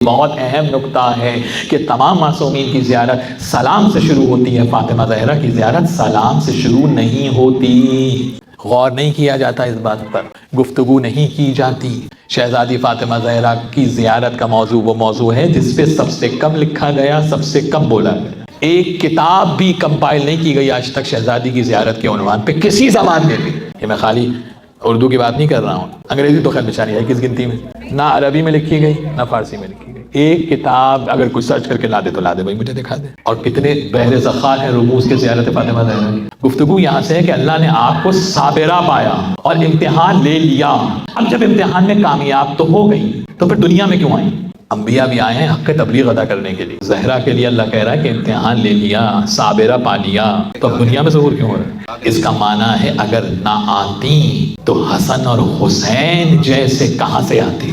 बहुत अहम नुक्ता है कि तमाम मासूमीन की ज़ियारत सलाम से शुरू होती है। फातिमा ज़हरा की ज़ियारत सलाम से शुरू नहीं होती। गौर नहीं किया जाता इस बात पर, गुफ्तगू नहीं की जाती। शहजादी फातिमा ज़हरा की ज़ियारत का मौजू वो मौजू है जिस पे सबसे कम लिखा गया, सबसे कम बोला गया। एक किताब भी कंपाइल नहीं की गई आज तक शहजादी की ज़ियारत के उन्वान पे किसी ज़बान में भी। ये मैं खाली उर्दू की बात नहीं कर रहा हूँ, अंग्रेजी तो खैर बेचारी है किस गिनती में, ना अरबी में लिखी गई ना फारसी में लिखी गई। एक किताब अगर कोई सर्च करके ला दे तो ला दे भाई, मुझे दिखा दे। और कितने बहरे ज़ख़ार हैं रुमूज़ के ज़ियारत फातिमा ज़हरा की। गुफ्तगू यहाँ से है कि अल्लाह ने आपको साबिरा पाया और इम्तिहान ले लिया। अब जब इम्तिहान में कामयाब तो हो गई तो फिर दुनिया में क्यों आई? अंबिया भी आए हैं हक़ तबलीग अदा करने के लिए। ज़हरा के लिए अल्लाह कह रहा है कि इम्तिहान ले लिया, साबिरा पा लिया, तो अब दुनिया में ज़हूर क्यों हो रहा है? इसका माना है अगर ना आती तो हसन और हुसैन जैसे कहां से आती।